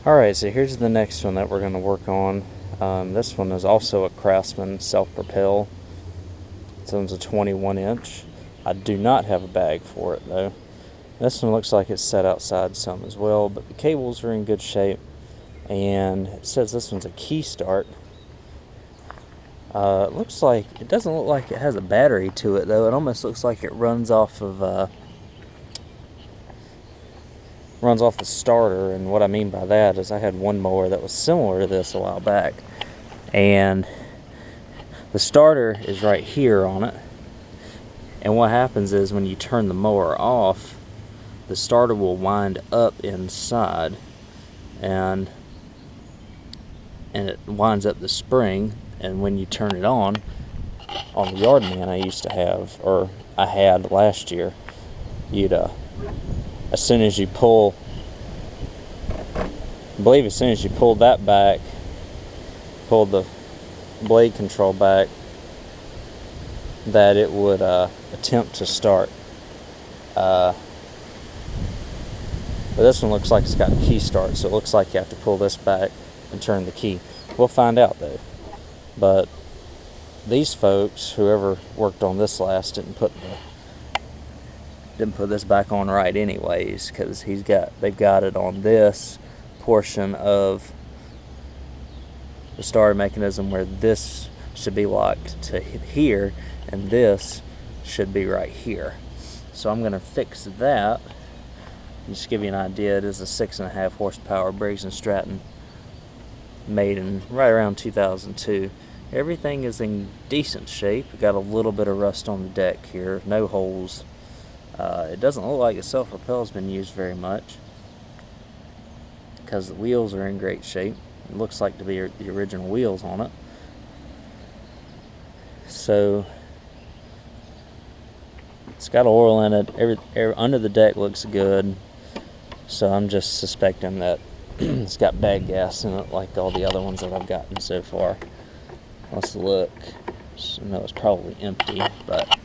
Alright, so here's the next one that we're going to work on. This one is also a Craftsman self-propel. This one's a 21-inch. I do not have a bag for it though. This one looks like it's set outside some as well, but the cables are in good shape. And it says this one's a key start. It doesn't look like it has a battery to it though. It almost looks like it runs off of the starter. And what I mean by that is I had one mower that was similar to this a while back, and the starter is right here on it, and what happens is when you turn the mower off, the starter will wind up inside, and it winds up the spring. And when you turn it on the Yardman I used to have, or I had last year, you'd as soon as you pull that back, pull the blade control back, that it would attempt to start. But this one looks like it's got a key start, so it looks like you have to pull this back and turn the key. We'll find out though. But these folks, whoever worked on this last, didn't put this back on right anyways, because they've got it on this portion of the starter mechanism where this should be locked to here, and this should be right here. So I'm going to fix that. Just to give you an idea, it is a 6.5 horsepower Briggs & Stratton, made in right around 2002. Everything is in decent shape. We got a little bit of rust on the deck here, no holes. It doesn't look like the self-propel has been used very much because the wheels are in great shape. It looks like to be the original wheels on it. So it's got oil in it. Under the deck looks good. So I'm just suspecting that it's got bad gas in it like all the other ones that I've gotten so far. Let's look. No, it's probably empty, but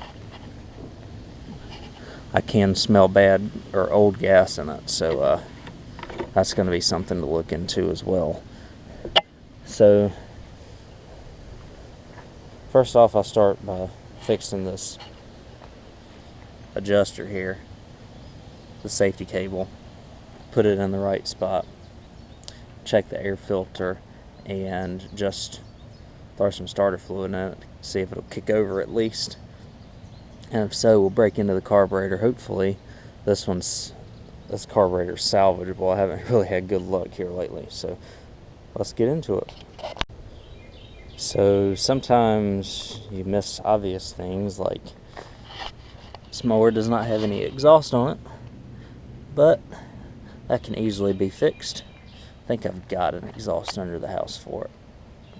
I can smell bad or old gas in it, so that's going to be something to look into as well. So first off, I'll start by fixing this adjuster here, the safety cable, put it in the right spot, check the air filter, and just throw some starter fluid in it, see if it'll kick over at least. And if so, we'll break into the carburetor. Hopefully this carburetor's salvageable. I haven't really had good luck here lately, so let's get into it. So sometimes you miss obvious things, like this mower does not have any exhaust on it, but that can easily be fixed. I think I've got an exhaust under the house for it.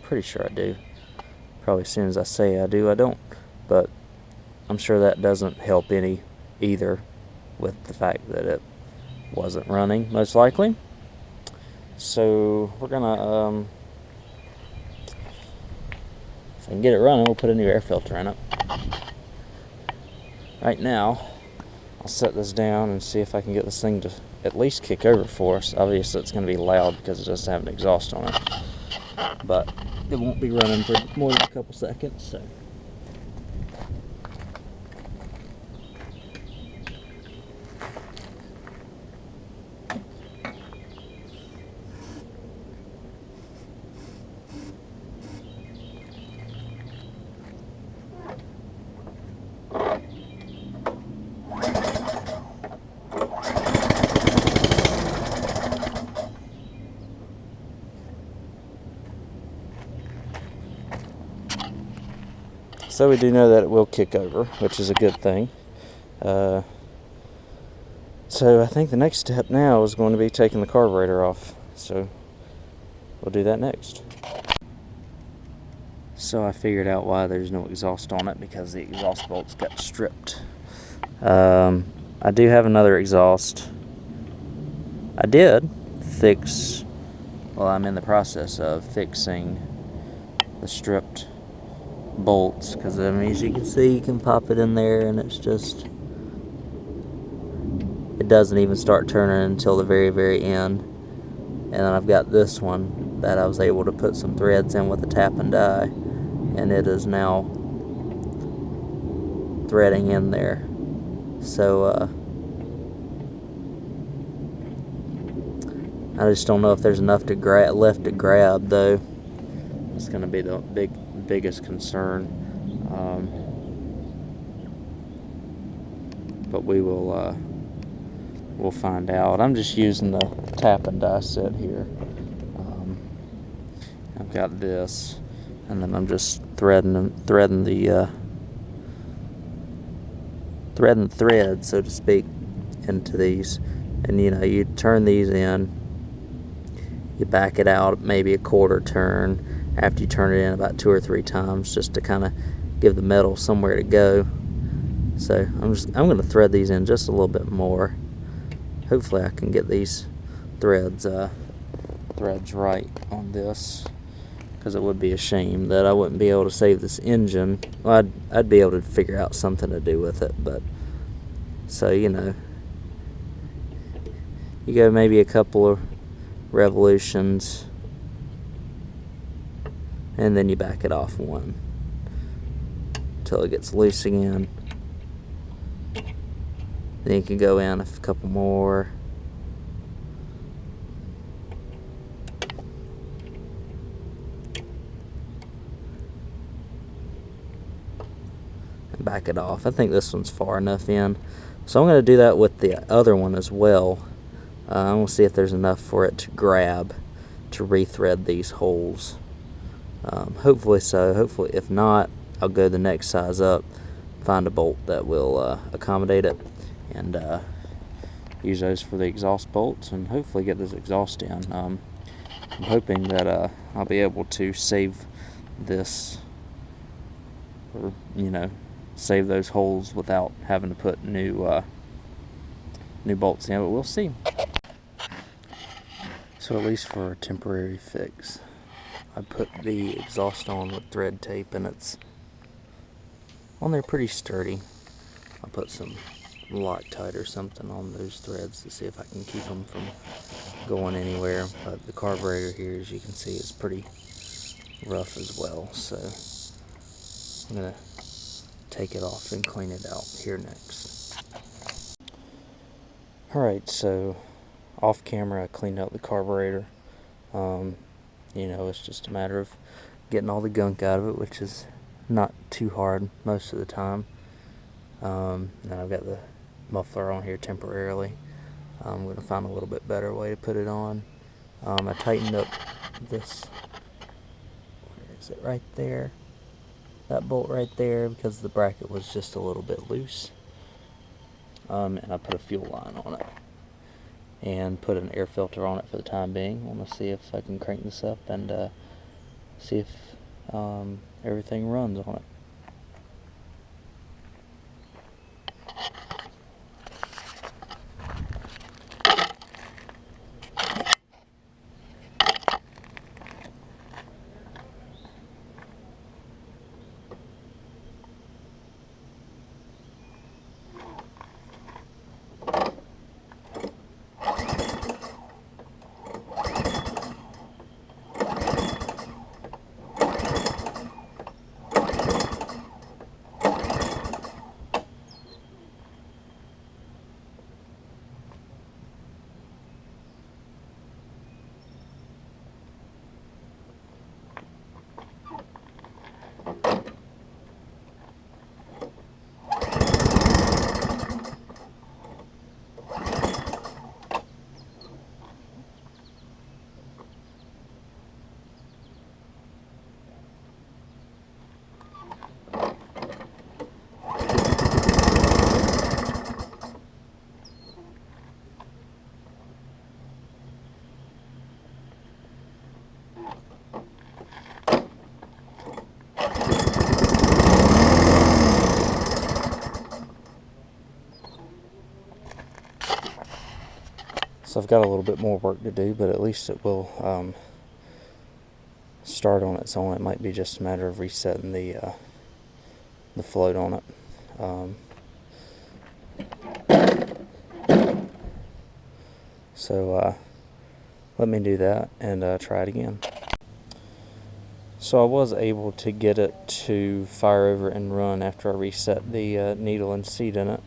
Pretty sure I do. Probably as soon as I say I do, I don't. But I'm sure that doesn't help any either with the fact that it wasn't running, most likely. So we're gonna, if I can get it running, we'll put a new air filter in it. Right now, I'll set this down and see if I can get this thing to at least kick over for us. Obviously it's going to be loud because it doesn't have an exhaust on it, but it won't be running for more than a couple seconds. So So we do know that it will kick over, which is a good thing. So I think the next step now is going to be taking the carburetor off. So we'll do that next. So I figured out why there's no exhaust on it, because the exhaust bolts got stripped. I do have another exhaust. I did fix, well, I'm in the process of fixing the stripped bolts, because I mean, as you can see, you can pop it in there and it's just, it doesn't even start turning until the very end, And then I've got this one that I was able to put some threads in with a tap and die, and it is now threading in there. So I just don't know if there's enough to left to grab, though. It's going to be the biggest concern. But we'll find out. I'm just using the tap and die set here. I've got this, and then I'm just threading the thread, so to speak, into these. And you turn these in, you back it out maybe a quarter turn after you turn it in about 2 or 3 times, just to kind of give the metal somewhere to go. So I'm going to thread these in just a little bit more. Hopefully I can get these threads right on this, because it would be a shame that I wouldn't be able to save this engine. Well, I'd be able to figure out something to do with it, but so you go maybe a couple of revolutions, and then you back it off one until it gets loose again. Then you can go in a couple more. And back it off. I think this one's far enough in. So I'm going to do that with the other one as well. I'm going to see if there's enough for it to grab to rethread these holes. Hopefully so. Hopefully, if not, I'll go the next size up, find a bolt that will accommodate it, and use those for the exhaust bolts, and hopefully get this exhaust in. I'm hoping that I'll be able to save this, or save those holes without having to put new bolts in, but we'll see. So at least for a temporary fix, I put the exhaust on with thread tape, and it's on there pretty sturdy. I'll put some Loctite or something on those threads to see if I can keep them from going anywhere. But the carburetor here, as you can see, is pretty rough as well, so I'm gonna take it off and clean it out here next. Alright, so off camera I cleaned out the carburetor. It's just a matter of getting all the gunk out of it, which is not too hard most of the time. And I've got the muffler on here temporarily. I'm going to find a little bit better way to put it on. I tightened up this, where is it, right there, that bolt right there, because the bracket was just a little bit loose. And I put a fuel line on it and put an air filter on it for the time being. I want to see if I can crank this up and see if everything runs on it. So I've got a little bit more work to do, but at least it will start on its own. It might be just a matter of resetting the float on it. So let me do that and try it again. So I was able to get it to fire over and run after I reset the needle and seat in it,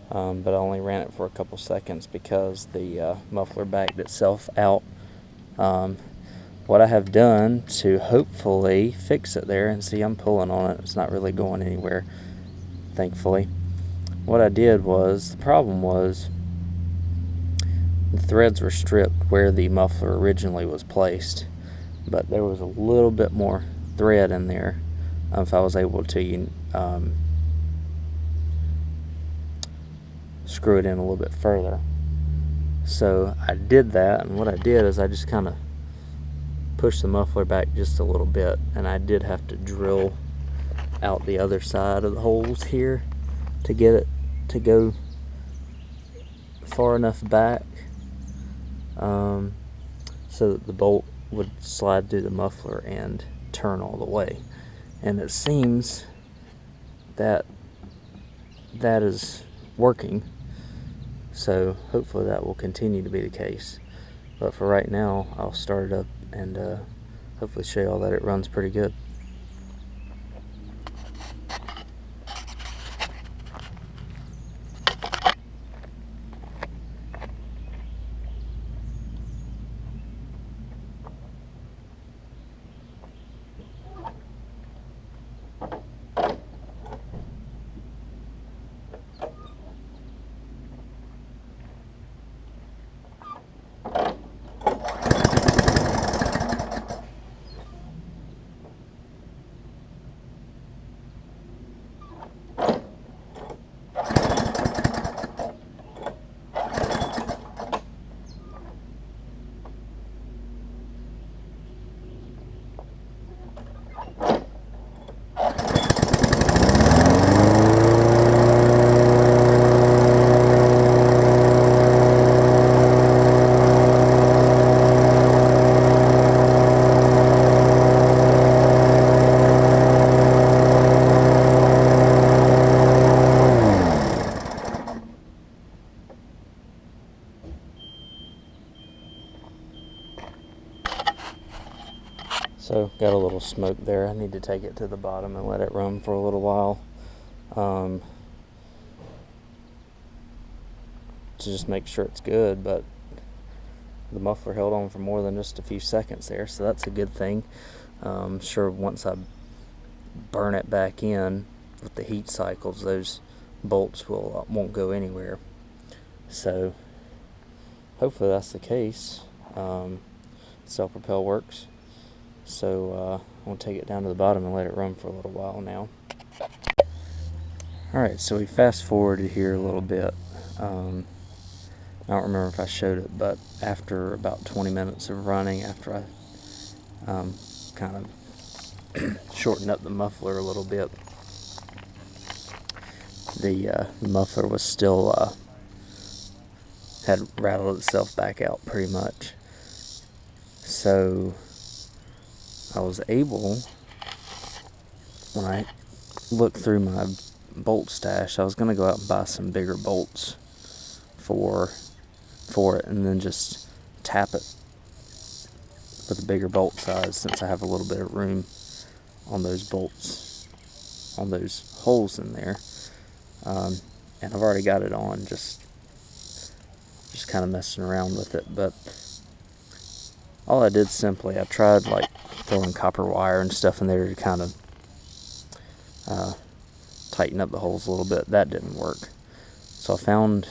but I only ran it for a couple seconds because the muffler backed itself out. What I have done to hopefully fix it there, and see, I'm pulling on it, it's not really going anywhere, thankfully. What I did was, the problem was the threads were stripped where the muffler originally was placed, but there was a little bit more thread in there. If I was able to screw it in a little bit further. So I did that, and what I did is I just kind of pushed the muffler back just a little bit, and I did have to drill out the other side of the holes here to get it to go far enough back so that the bolt would slide through the muffler and turn all the way. And it seems that that is working, so hopefully that will continue to be the case. But for right now, I'll start it up and hopefully show y'all that it runs pretty good. So got a little smoke there. I need to take it to the bottom and let it run for a little while to just make sure it's good, but the muffler held on for more than just a few seconds there, so that's a good thing. Sure, once I burn it back in with the heat cycles, those bolts won't go anywhere. So hopefully that's the case. Self-propel works. So I'm going to take it down to the bottom and let it run for a little while now. Alright, so we fast forwarded here a little bit. I don't remember if I showed it, but after about 20 minutes of running, after I kind of shortened up the muffler a little bit, the muffler was still had rattled itself back out pretty much. So I was able, when I looked through my bolt stash, I was going to go out and buy some bigger bolts for it, and then just tap it with a bigger bolt size, since I have a little bit of room on those bolts, on those holes in there. And I've already got it on, just kind of messing around with it. But all I did simply, I tried like throwing copper wire and stuff in there to kind of tighten up the holes a little bit. That didn't work. So I found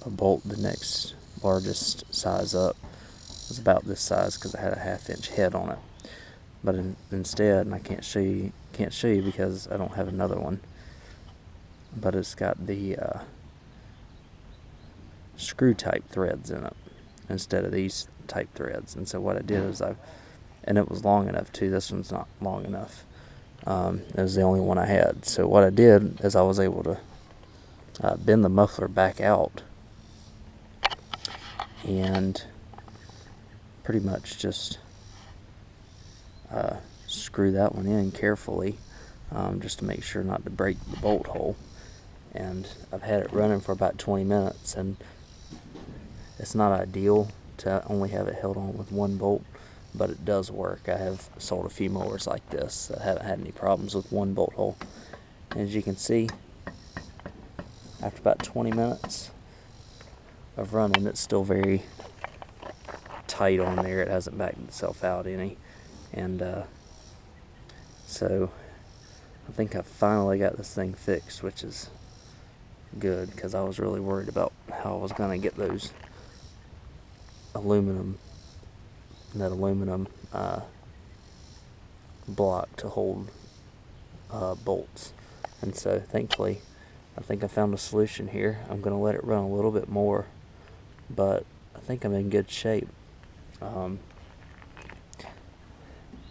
a bolt the next largest size up. It was about this size because I had a 1/2-inch head on it. But instead, and I can't show you because I don't have another one, but it's got the screw type threads in it instead of these type threads. And so what I did is and it was long enough too. This one's not long enough. It was the only one I had. So what I did is I was able to bend the muffler back out and pretty much just screw that one in carefully, just to make sure not to break the bolt hole. And I've had it running for about 20 minutes, and it's not ideal to only have it held on with one bolt, but it does work. I have sold a few mowers like this that haven't had any problems with one bolt hole. As you can see, after about 20 minutes of running, it's still very tight on there. It hasn't backed itself out any. And so I think I finally got this thing fixed, which is good, because I was really worried about how I was going to get those aluminum block to hold bolts. And so thankfully I think I found a solution here. I'm going to let it run a little bit more, but I think I'm in good shape.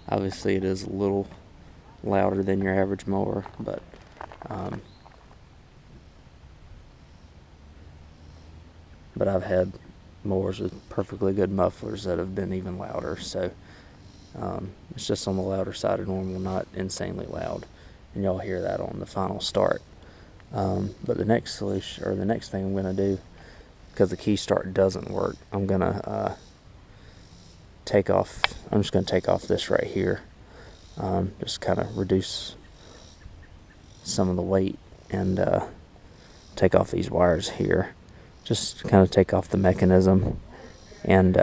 Obviously it is a little louder than your average mower, but I've had mowers with perfectly good mufflers that have been even louder, so it's just on the louder side of normal, not insanely loud, and y'all hear that on the final start. But the next solution, or the next thing I'm going to do, because the key start doesn't work, I'm going to I'm just going to take off this right here, just kind of reduce some of the weight, and take off these wires here, just kind of take off the mechanism, and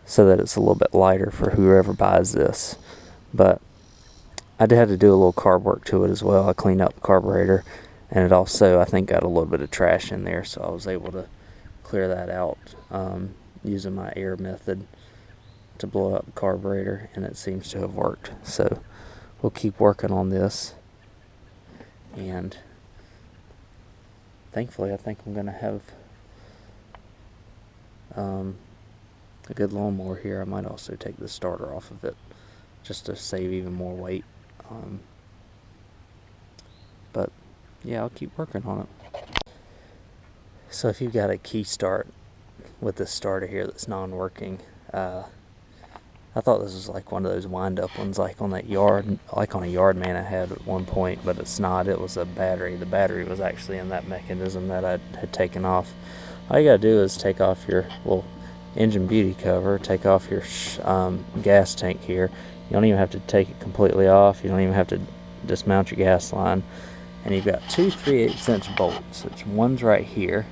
so that it's a little bit lighter for whoever buys this. But I had to do a little carb work to it as well. I cleaned out the carburetor, and it also, I think, got a little bit of trash in there, so I was able to clear that out using my air method to blow out the carburetor, and it seems to have worked. So we'll keep working on this, and thankfully I think I'm going to have a good lawnmower here. I might also take the starter off of it just to save even more weight. But yeah, I'll keep working on it. So if you've got a key start with this starter here that's non-working, I thought this was like one of those wind-up ones, like on that yard, like on a yard man I had at one point, but it's not. It was a battery. The battery was actually in that mechanism that I had taken off. All you gotta do is take off your little engine beauty cover, take off your gas tank here. You don't even have to take it completely off. You don't even have to dismount your gas line. And you've got two 3/8" bolts, which one's right here,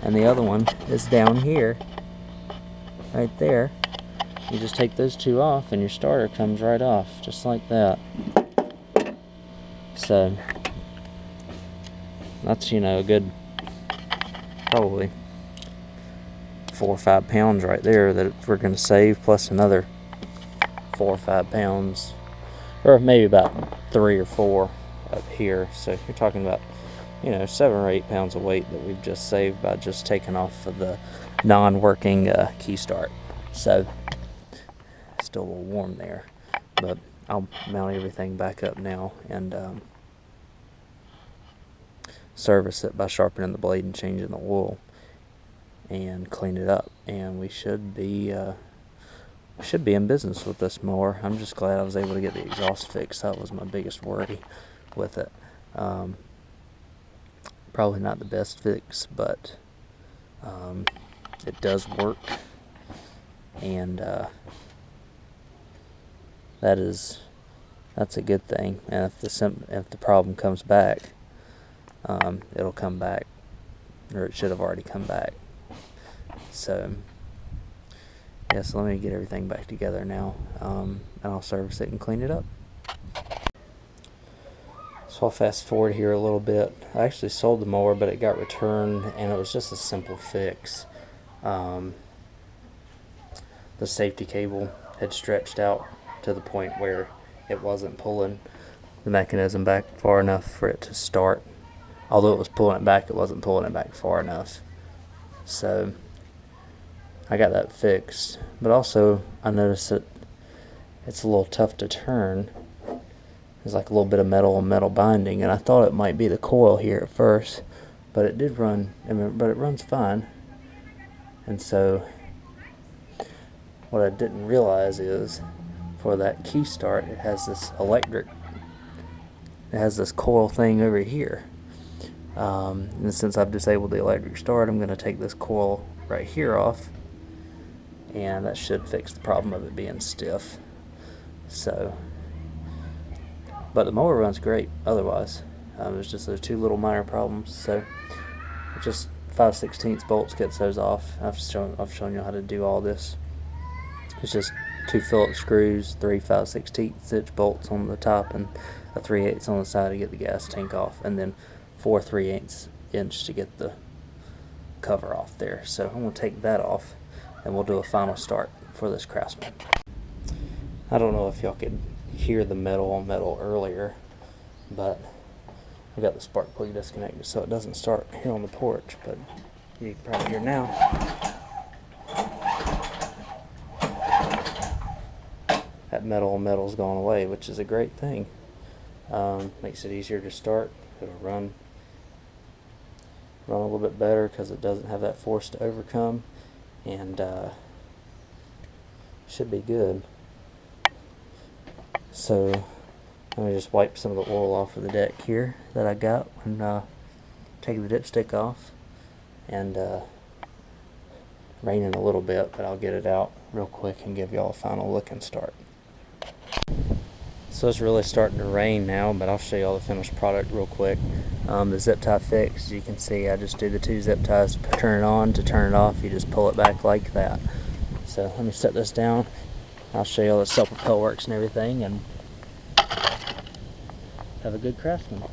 and the other one is down here, right there. You just take those two off, and your starter comes right off, just like that. So that's, you know, a good probably 4 or 5 pounds right there that we're going to save, plus another 4 or 5 pounds, or maybe about 3 or 4 up here. So you're talking about, you know, 7 or 8 pounds of weight that we've just saved by just taking off of the non-working key start. So still a little warm there, but I'll mount everything back up now and service it by sharpening the blade and changing the oil and clean it up, and we should be in business with this mower. I'm just glad I was able to get the exhaust fixed. That was my biggest worry with it. Probably not the best fix, but it does work, and that's a good thing. And if the problem comes back, it'll come back, or it should have already come back. So yeah, so let me get everything back together now, and I'll service it and clean it up. So I'll fast forward here a little bit. I actually sold the mower, but it got returned, and it was just a simple fix. The safety cable had stretched out to the point where it wasn't pulling the mechanism back far enough for it to start. Although it was pulling it back, it wasn't pulling it back far enough. So I got that fixed. But also I noticed that it's a little tough to turn. There's like a little bit of metal on metal binding, and I thought it might be the coil here at first, but it did run, but it runs fine. And so what I didn't realize is, for that key start, it has this coil thing over here. And since I've disabled the electric start, I'm going to take this coil right here off, and that should fix the problem of it being stiff. So, but the mower runs great otherwise. There's just those two little minor problems. So just 5/16 bolts gets those off. I've shown you how to do all this. It's just 2 Phillips screws, 3 5/16 inch bolts on the top, and a 3/8 on the side to get the gas tank off, and then 4 3/8 inch to get the cover off there. So I'm going to take that off, and we'll do a final start for this Craftsman. I don't know if y'all could hear the metal on metal earlier, but I got the spark plug disconnected so it doesn't start here on the porch, but you can probably hear now. That metal on metal's gone away, which is a great thing. Makes it easier to start. It'll run a little bit better because it doesn't have that force to overcome, and should be good. So let me just wipe some of the oil off of the deck here that I got when taking the dipstick off, and raining a little bit, but I'll get it out real quick and give y'all a final look and start. So it's really starting to rain now, but I'll show you all the finished product real quick. The zip tie fix, as you can see, I just do the 2 zip ties to turn it on. To turn it off, you just pull it back like that. So let me set this down. I'll show you all the self-propel works and everything, and have a good Craftsman.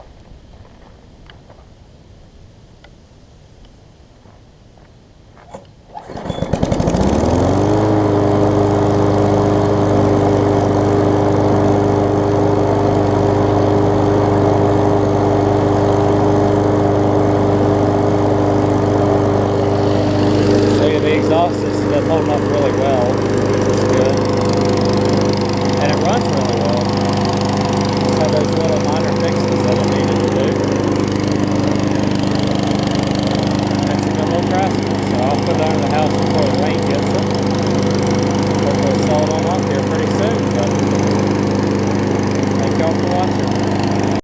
Exhaust is holding up really well, which is good, and it runs really well. Just had those little minor fixes that I needed to do.